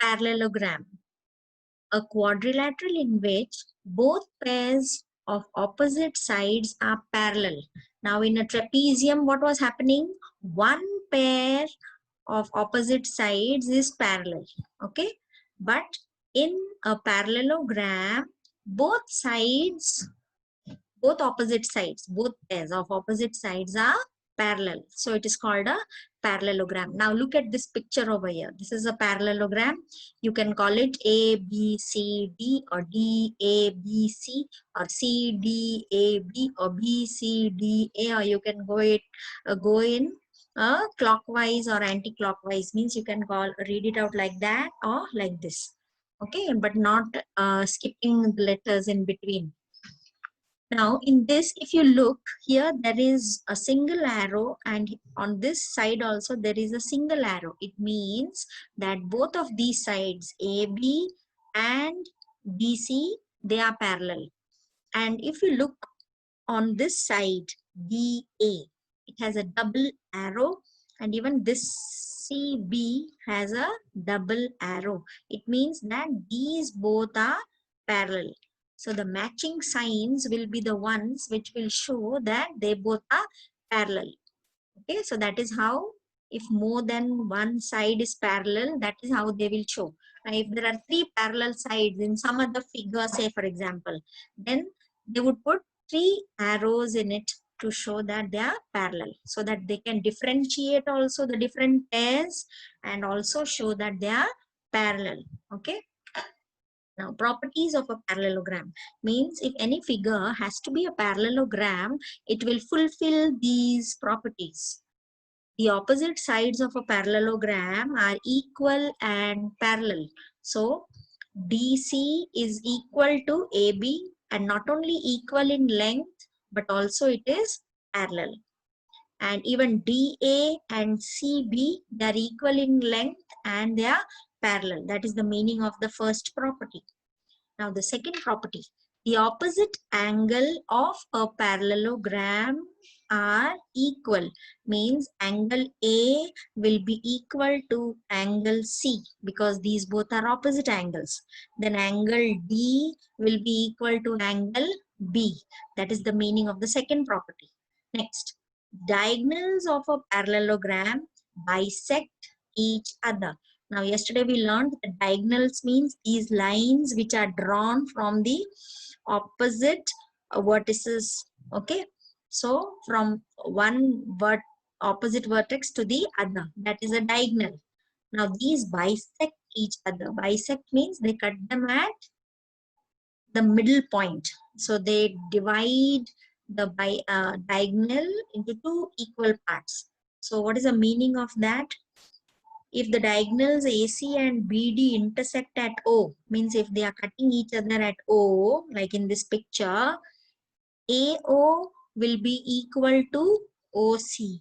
parallelogram? A quadrilateral in which both pairs of opposite sides are parallel. Now in a trapezium, what was happening? One pair of opposite sides is parallel, okay? But in a parallelogram, both opposite sides, both pairs of opposite sides are parallel. So it is called a parallelogram. Now look at this picture over here. This is a parallelogram. You can call it A, B, C, D, or D, A, B, C, or C, D, A, B, or B, C, D, A, or you can go in clockwise or anti-clockwise, means you can read it out like that or like this, okay, but not skipping the letters in between. Now in this, if you look here, there is a single arrow, and on this side also there is a single arrow. It means that both of these sides, AB and BC, they are parallel. And if you look on this side, DA, it has a double arrow, and even this CB has a double arrow. It means that these both are parallel. So the matching signs will be the ones which will show that they both are parallel. Okay, so that is how, if more than one side is parallel, that is how they will show. Now if there are three parallel sides in some other figure, say for example, then they would put three arrows in it to show that they are parallel, so that they can differentiate also the different pairs and also show that they are parallel. Okay. Now, properties of a parallelogram means if any figure has to be a parallelogram, it will fulfill these properties. The opposite sides of a parallelogram are equal and parallel. So, DC is equal to AB, and not only equal in length, but also it is parallel. And even DA and CB, they are equal in length and they are parallel. That is the meaning of the first property. Now the second property, the opposite angle of a parallelogram are equal, means angle A will be equal to angle C, because these both are opposite angles. Then angle D will be equal to angle B. That is the meaning of the second property. Next, diagonals of a parallelogram bisect each other. Now, yesterday we learned that diagonals means these lines which are drawn from the opposite vertices. Okay. So, from one opposite vertex to the other, that is a diagonal. Now, these bisect each other. Bisect means they cut them at the middle point. So, they divide the diagonal into two equal parts. So, what is the meaning of that? If the diagonals AC and BD intersect at O, means if they are cutting each other at O, like in this picture, AO will be equal to OC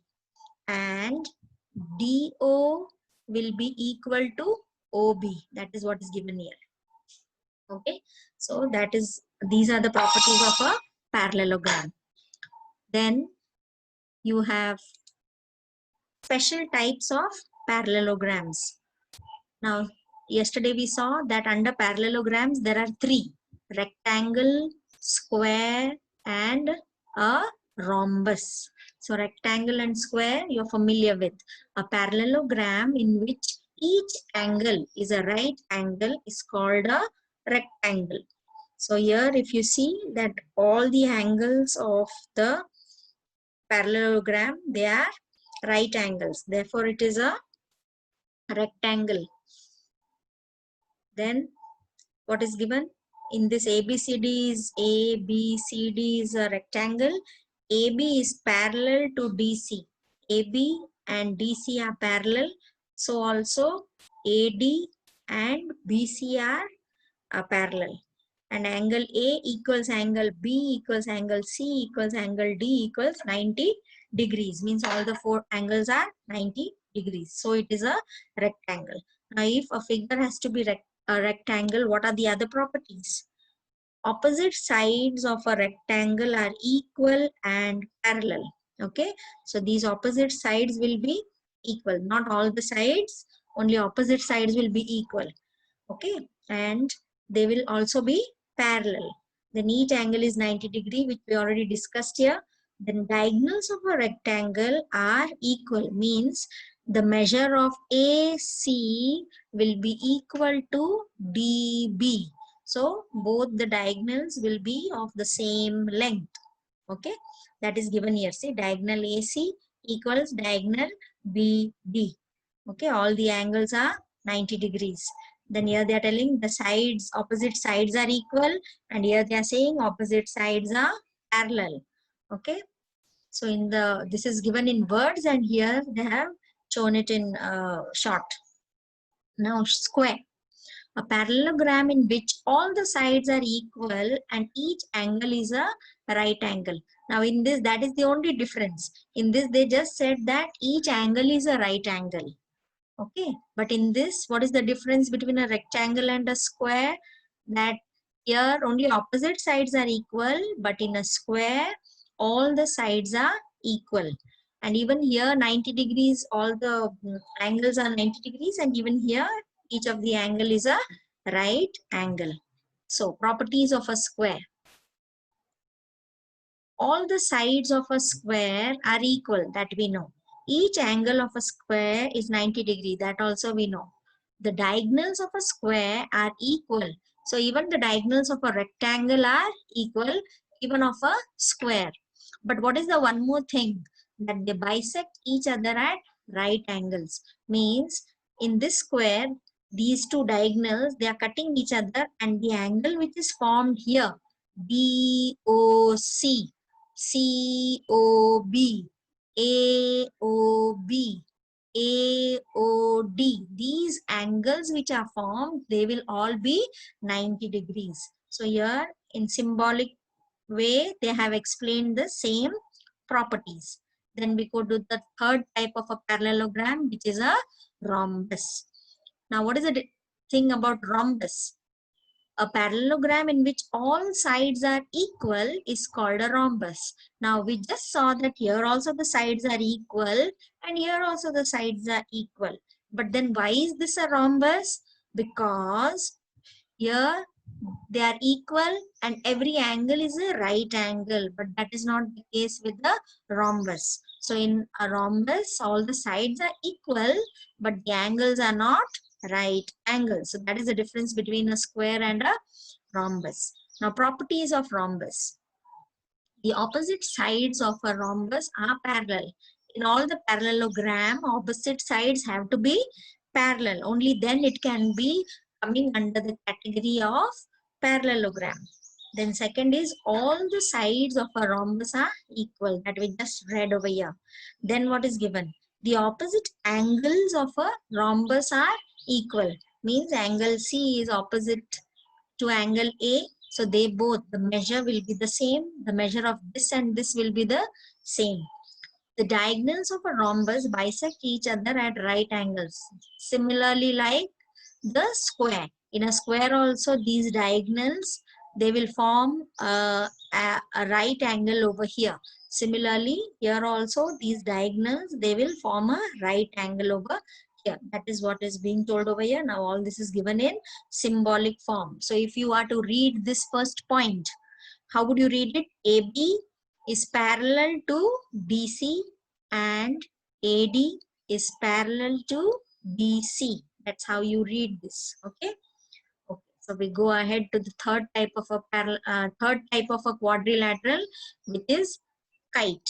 and DO will be equal to OB. That is what is given here. Okay, so these are the properties of a parallelogram. Then you have special types of parallelograms. Now, yesterday we saw that under parallelograms, there are three: rectangle, square, and a rhombus. So, rectangle and square, you're familiar with. A parallelogram in which each angle is a right angle is called a rectangle. So, here if you see that all the angles of the parallelogram, they are right angles. Therefore, it is a rectangle. Then what is given in this ABCD is ABCD is a rectangle. AB is parallel to DC. AB and DC are parallel. So also AD and BC are parallel. And angle A equals angle B equals angle C equals angle D equals 90 degrees. Means all the four angles are 90 degrees. So it is a rectangle. Now if a figure has to be a rectangle, what are the other properties? Opposite sides of a rectangle are equal and parallel. Okay, so these opposite sides will be equal. Not all the sides, only opposite sides will be equal. Okay, and they will also be parallel. Then each angle is 90 degree, which we already discussed here. Then diagonals of a rectangle are equal, means the measure of AC will be equal to DB. So both the diagonals will be of the same length. Okay, that is given here. See, diagonal AC equals diagonal BD. Okay, all the angles are 90 degrees. Then here they are telling the sides, opposite sides are equal, and here they are saying opposite sides are parallel. Okay, so in the, this is given in words, and here they have shown it in short. Now square, a parallelogram in which all the sides are equal and each angle is a right angle. Now in this, that is the only difference. In this they just said that each angle is a right angle. Okay, but in this, what is the difference between a rectangle and a square? That here only opposite sides are equal, but in a square all the sides are equal. And even here 90 degrees, all the angles are 90 degrees, and even here each of the angle is a right angle. So properties of a square. All the sides of a square are equal, that we know. Each angle of a square is 90 degree, that also we know. The diagonals of a square are equal. So even the diagonals of a rectangle are equal, even of a square. But what is the one more thing? That they bisect each other at right angles. Means in this square, these two diagonals, they are cutting each other, and the angle which is formed here, BOC, COB, AOB, AOD. These angles which are formed, they will all be 90 degrees. So here in symbolic way, they have explained the same properties. Then we go to the third type of a parallelogram, which is a rhombus. Now, what is the thing about rhombus? A parallelogram in which all sides are equal is called a rhombus. Now we just saw that here also the sides are equal, and here also the sides are equal. But then why is this a rhombus? Because here they are equal and every angle is a right angle, but that is not the case with the rhombus. So in a rhombus, all the sides are equal, but the angles are not right angles. So that is the difference between a square and a rhombus. Now properties of rhombus. The opposite sides of a rhombus are parallel. In all the parallelogram, opposite sides have to be parallel. Only then it can be coming under the category of parallelogram. Then second is all the sides of a rhombus are equal, that we just read over here. Then what is given? The opposite angles of a rhombus are equal. Means angle C is opposite to angle A. So they both, the measure will be the same. The measure of this and this will be the same. The diagonals of a rhombus bisect each other at right angles. Similarly, like the square. In a square also, these diagonals, they will form a right angle over here. Similarly, here also, these diagonals, they will form a right angle over here. That is what is being told over here. Now, all this is given in symbolic form. So, if you are to read this first point, how would you read it? AB is parallel to BC and AD is parallel to BC. That's how you read this. Okay. Okay. So we go ahead to the third type of a quadrilateral, which is kite.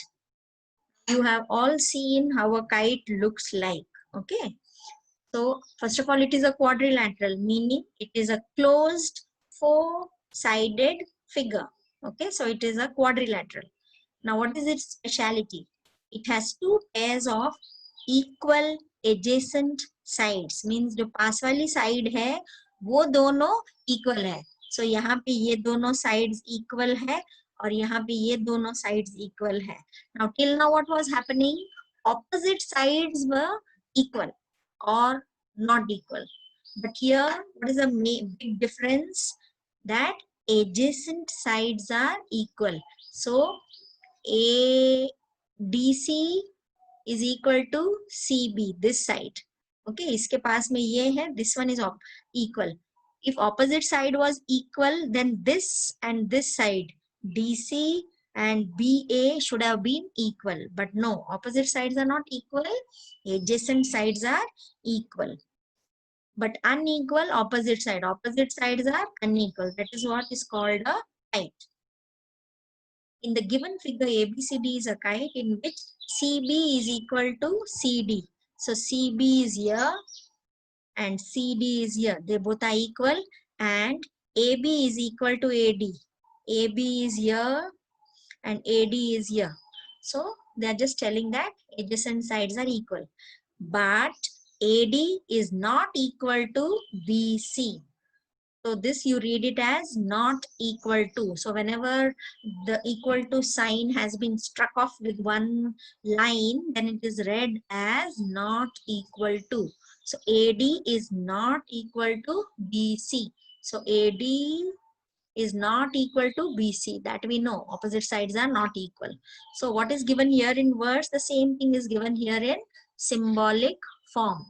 You have all seen how a kite looks like. Okay. So first of all, it is a quadrilateral, meaning it is a closed four-sided figure. Okay. So it is a quadrilateral. Now, what is its speciality? It has two pairs of equal adjacent sides. Means जो पास वाली side है, वो दोनों equal है. So यहाँ पे ये दोनों sides equal है और यहाँ पे ये दोनों sides equal है. Now till now what was happening? Opposite sides were equal or not equal. But here, what is the big difference? That adjacent sides are equal. So ADC is equal to CB, this side. Okay, इसके पास में ये है, this one is equal. If opposite side was equal, then this and this side, DC and BA, should have been equal. But no, opposite sides are not equal. Adjacent sides are equal. But unequal, opposite side. Opposite sides are unequal. That is what is called a kite. In the given figure, ABCD is a kite in which CB is equal to CD. So CB is here and CD is here. They both are equal, and AB is equal to AD. AB is here and AD is here. So they are just telling that adjacent sides are equal. But AD is not equal to BC. So this you read it as not equal to. So whenever the equal to sign has been struck off with one line, then it is read as not equal to. So AD is not equal to BC. So AD is not equal to BC. That we know. Opposite sides are not equal. So what is given here in words, the same thing is given here in symbolic form.